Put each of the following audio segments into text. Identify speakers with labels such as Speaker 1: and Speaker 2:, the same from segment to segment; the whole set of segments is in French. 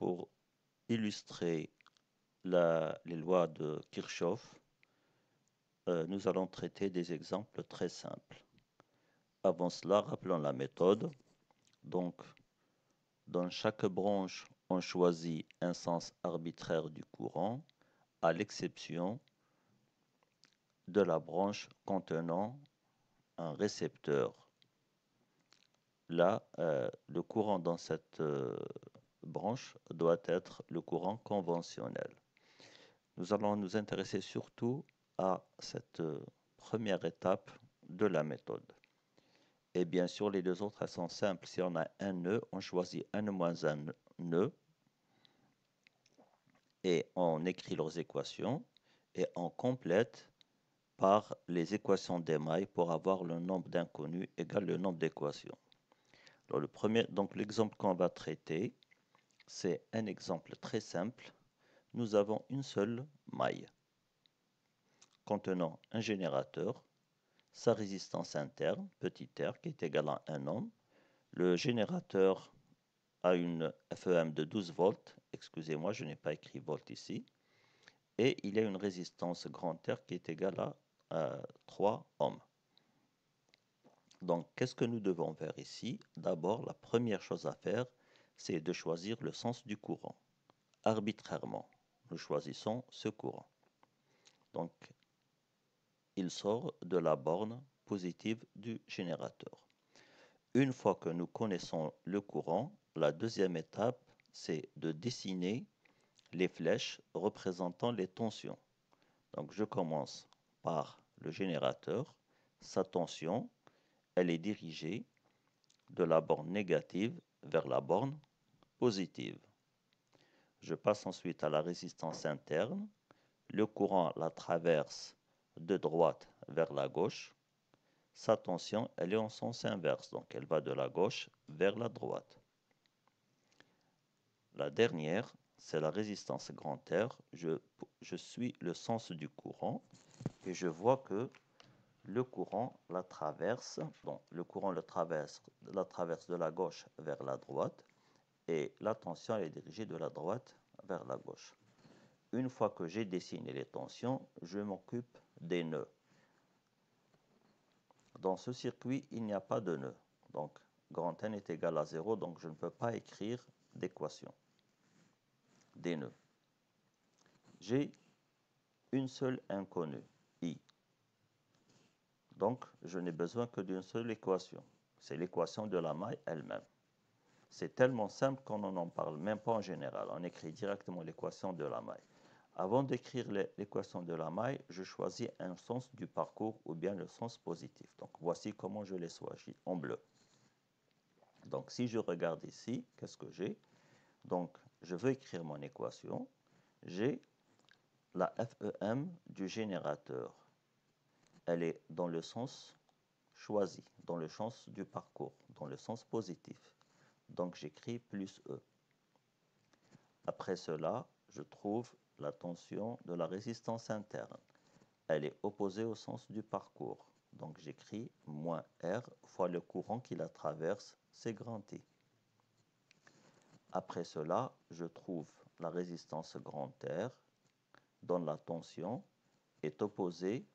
Speaker 1: pour illustrer les lois de Kirchhoff, nous allons traiter des exemples très simples. Avant cela, rappelons la méthode. Donc, dans chaque branche, on choisit un sens arbitraire du courant, à l'exception de la branche contenant un récepteur. Là, le courant dans cette branche doit être le courant conventionnel. Nous allons nous intéresser surtout à cette première étape de la méthode. Et bien sûr, les deux autres, elles sont simples. Si on a un nœud, on choisit un moins un nœud et on écrit leurs équations et on complète par les équations d'émail pour avoir le nombre d'inconnus égal le nombre d'équations. Alors donc l'exemple qu'on va traiter, c'est un exemple très simple. Nous avons une seule maille contenant un générateur, sa résistance interne, petit r, qui est égale à 1 ohm. Le générateur a une FEM de 12 volts, excusez-moi, je n'ai pas écrit volt ici, et il y a une résistance grand R qui est égale à 3 ohms. Donc, qu'est-ce que nous devons faire ici? D'abord, la première chose à faire, c'est de choisir le sens du courant. Arbitrairement, nous choisissons ce courant. Donc, il sort de la borne positive du générateur. Une fois que nous connaissons le courant, la deuxième étape, c'est de dessiner les flèches représentant les tensions. Donc, je commence par le générateur. Sa tension, elle est dirigée de la borne négative vers la borne positive. Je passe ensuite à la résistance interne. Le courant la traverse de droite vers la gauche. Sa tension, elle est en sens inverse, donc elle va de la gauche vers la droite. La dernière, c'est la résistance grand R. Je suis le sens du courant et je vois que le courant la traverse. Donc, le courant la traverse de la gauche vers la droite et la tension est dirigée de la droite vers la gauche. Une fois que j'ai dessiné les tensions, je m'occupe des nœuds. Dans ce circuit, il n'y a pas de nœud. Donc, grand N est égal à 0, donc je ne peux pas écrire d'équation des nœuds. J'ai une seule inconnue, I. Donc, je n'ai besoin que d'une seule équation. C'est l'équation de la maille elle-même. C'est tellement simple qu'on n'en parle même pas en général. On écrit directement l'équation de la maille. Avant d'écrire l'équation de la maille, je choisis un sens du parcours ou bien le sens positif. Donc, voici comment je les choisis en bleu. Donc, si je regarde ici, qu'est-ce que j'ai? Donc, je veux écrire mon équation. J'ai la FEM du générateur. Elle est dans le sens choisi, dans le sens du parcours, dans le sens positif. Donc, j'écris plus E. Après cela, je trouve la tension de la résistance interne. Elle est opposée au sens du parcours. Donc j'écris moins R fois le courant qui la traverse, c'est grand T. Après cela, je trouve la résistance grand R dont la tension est opposée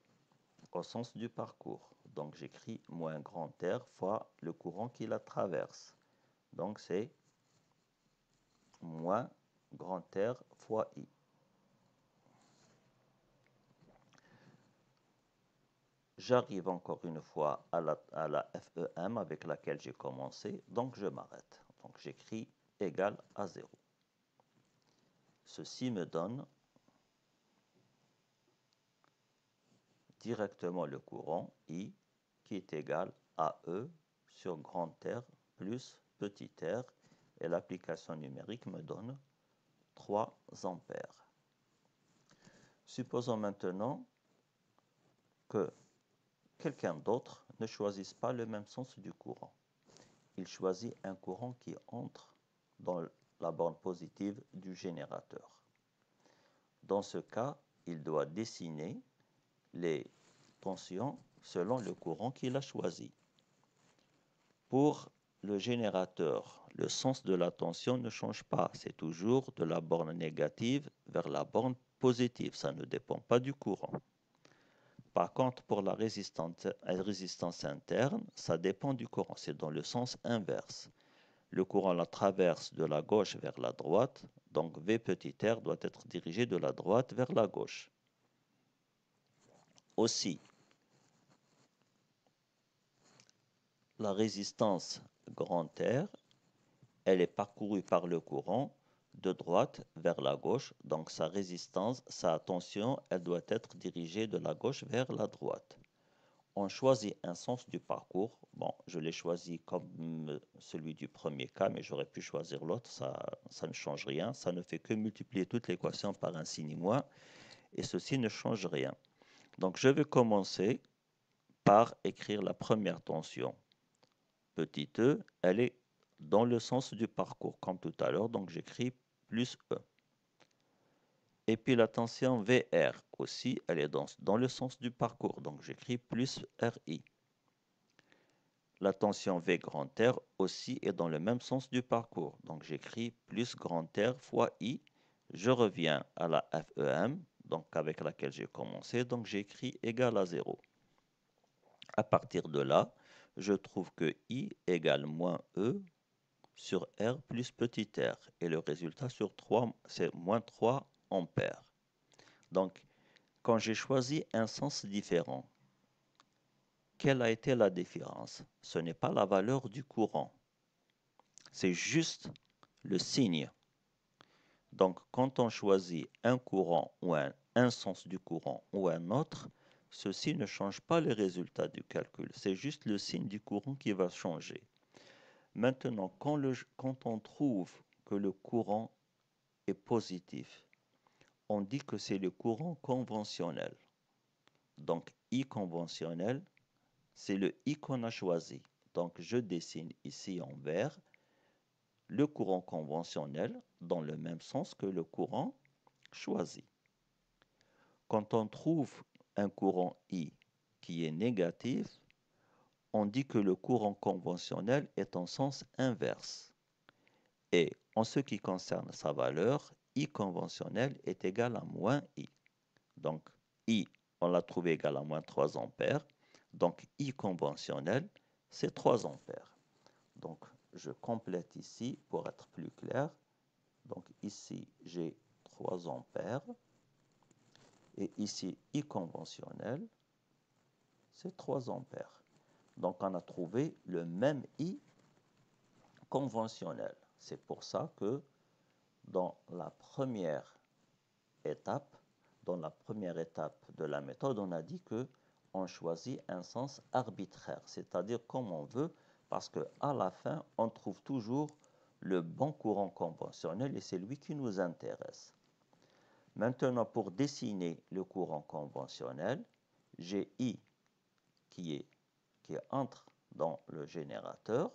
Speaker 1: au sens du parcours. Donc j'écris moins grand R fois le courant qui la traverse. Donc c'est moins grand R fois I. J'arrive encore une fois à la FEM avec laquelle j'ai commencé, donc je m'arrête. Donc j'écris égal à 0. Ceci me donne directement le courant I qui est égal à E sur grand R plus petit r et l'application numérique me donne 3 ampères. Supposons maintenant que quelqu'un d'autre ne choisisse pas le même sens du courant. Il choisit un courant qui entre dans la borne positive du générateur. Dans ce cas, il doit dessiner les tensions selon le courant qu'il a choisi. Pour le générateur, le sens de la tension ne change pas. C'est toujours de la borne négative vers la borne positive. Ça ne dépend pas du courant. Par contre, pour la résistance interne, ça dépend du courant. C'est dans le sens inverse. Le courant la traverse de la gauche vers la droite. Donc V petit r doit être dirigé de la droite vers la gauche. Aussi, la résistance grand R, elle est parcourue par le courant de droite vers la gauche. Donc sa résistance, sa tension, elle doit être dirigée de la gauche vers la droite. On choisit un sens du parcours. Bon, je l'ai choisi comme celui du premier cas, mais j'aurais pu choisir l'autre. Ça ne change rien. Ça ne fait que multiplier toute l'équation par un signe moins. Et ceci ne change rien. Donc je vais commencer par écrire la première tension. Petit e, elle est dans le sens du parcours, comme tout à l'heure. Donc j'écris plus E. Et puis la tension VR aussi, elle est dans le sens du parcours. Donc j'écris plus RI. La tension V grand R aussi est dans le même sens du parcours. Donc j'écris plus grand R fois I. Je reviens à la FEM, donc avec laquelle j'ai commencé. Donc j'écris égal à 0. À partir de là, je trouve que I égale moins E sur R plus petit r. Et le résultat sur 3, c'est moins 3 ampères. Donc, quand j'ai choisi un sens différent, quelle a été la différence? Ce n'est pas la valeur du courant. C'est juste le signe. Donc, quand on choisit un courant ou un sens du courant ou un autre, ceci ne change pas le résultat du calcul. C'est juste le signe du courant qui va changer. Maintenant, quand on trouve que le courant est positif, on dit que c'est le courant conventionnel. Donc, I conventionnel, c'est le I qu'on a choisi. Donc, je dessine ici en vert le courant conventionnel dans le même sens que le courant choisi. Quand on trouve un courant I qui est négatif, on dit que le courant conventionnel est en sens inverse. Et en ce qui concerne sa valeur, I conventionnel est égal à moins I. Donc, I, on l'a trouvé égal à moins 3 ampères. Donc, I conventionnel, c'est 3 ampères. Donc, je complète ici pour être plus clair. Donc, ici, j'ai 3 ampères. Et ici, I conventionnel, c'est 3 ampères. Donc, on a trouvé le même I conventionnel. C'est pour ça que dans la première étape de la méthode, on a dit que on choisit un sens arbitraire, c'est-à-dire comme on veut, parce qu'à la fin, on trouve toujours le bon courant conventionnel et c'est lui qui nous intéresse. Maintenant, pour dessiner le courant conventionnel, j'ai I qui entre dans le générateur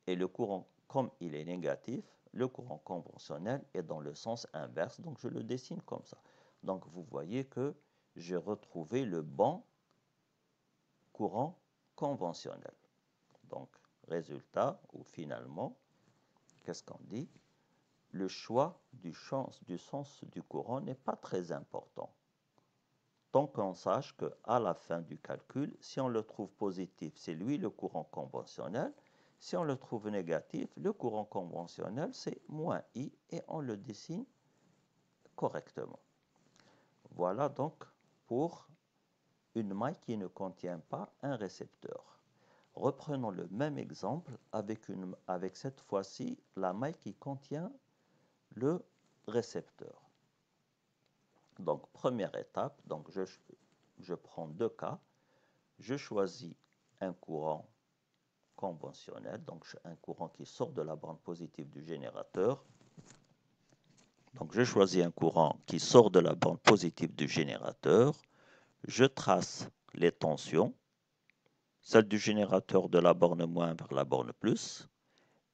Speaker 1: et le courant, comme il est négatif, le courant conventionnel est dans le sens inverse, donc je le dessine comme ça. Donc vous voyez que j'ai retrouvé le bon courant conventionnel. Donc, résultat, ou finalement, qu'est-ce qu'on dit? Le choix du sens du courant n'est pas très important. Tant qu'on sache qu'à la fin du calcul, si on le trouve positif, c'est lui le courant conventionnel. Si on le trouve négatif, le courant conventionnel, c'est moins I et on le dessine correctement. Voilà donc pour une maille qui ne contient pas un récepteur. Reprenons le même exemple avec cette fois-ci la maille qui contient le récepteur. Donc, première étape, donc je prends deux cas. Je choisis un courant conventionnel, donc un courant qui sort de la borne positive du générateur. Donc, je choisis un courant qui sort de la borne positive du générateur. Je trace les tensions, celle du générateur de la borne moins vers la borne plus,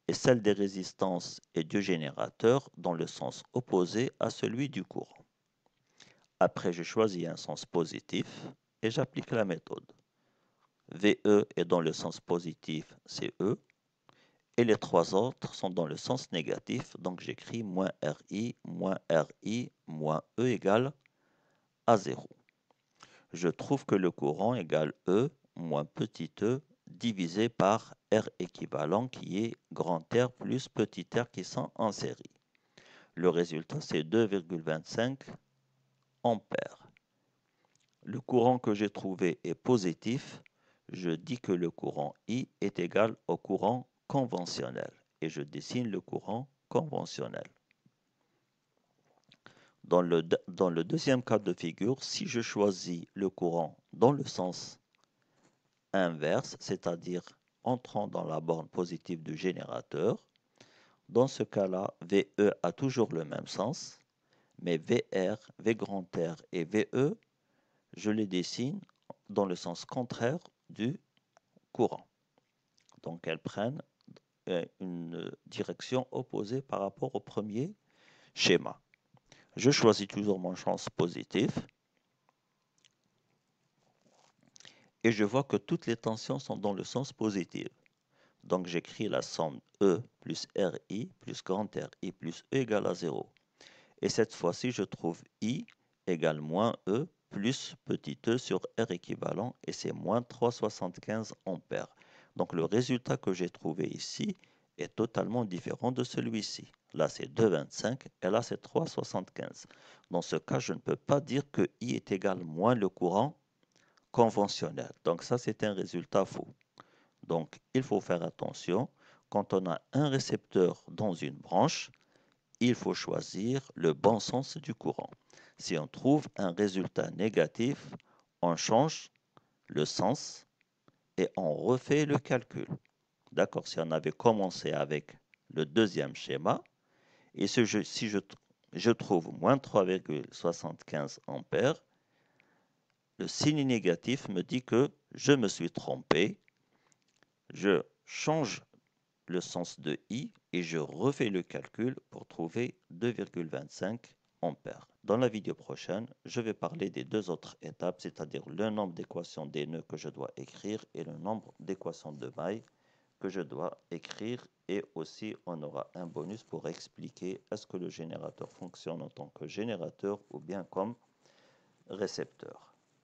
Speaker 1: et celle des résistances et du générateur dans le sens opposé à celui du courant. Après, je choisis un sens positif et j'applique la méthode. VE est dans le sens positif, c'est E. et les trois autres sont dans le sens négatif, donc j'écris moins RI, moins E égale à 0. Je trouve que le courant égale E moins petit e divisé par R équivalent qui est grand R plus petit r qui sont en série. Le résultat, c'est 2,25 ampères. Le courant que j'ai trouvé est positif. Je dis que le courant I est égal au courant conventionnel et je dessine le courant conventionnel. Dans le deuxième cas de figure, si je choisis le courant dans le sens inverse, c'est-à-dire entrant dans la borne positive du générateur, dans ce cas-là, VE a toujours le même sens, mais VR, V grand R et VE, je les dessine dans le sens contraire du courant. Donc elles prennent une direction opposée par rapport au premier schéma. Je choisis toujours mon sens positif et je vois que toutes les tensions sont dans le sens positif. Donc j'écris la somme E plus RI plus grand RI plus E égale à 0. Et cette fois-ci, je trouve I égale moins E plus petit e sur R équivalent et c'est moins 3,75 ampères. Donc le résultat que j'ai trouvé ici est totalement différent de celui-ci. Là, c'est 2,25 et là, c'est 3,75. Dans ce cas, je ne peux pas dire que I est égal moins le courant conventionnel. Donc ça, c'est un résultat faux. Donc, il faut faire attention. Quand on a un récepteur dans une branche, il faut choisir le bon sens du courant. Si on trouve un résultat négatif, on change le sens et on refait le calcul. D'accord? Si on avait commencé avec le deuxième schéma, et si je trouve moins 3,75 ampères, le signe négatif me dit que je me suis trompé. Je change le sens de I et je refais le calcul pour trouver 2,25 ampères. Dans la vidéo prochaine, je vais parler des deux autres étapes, c'est-à-dire le nombre d'équations des nœuds que je dois écrire et le nombre d'équations de mailles que je dois écrire. Et aussi, on aura un bonus pour expliquer est-ce que le générateur fonctionne en tant que générateur ou bien comme récepteur.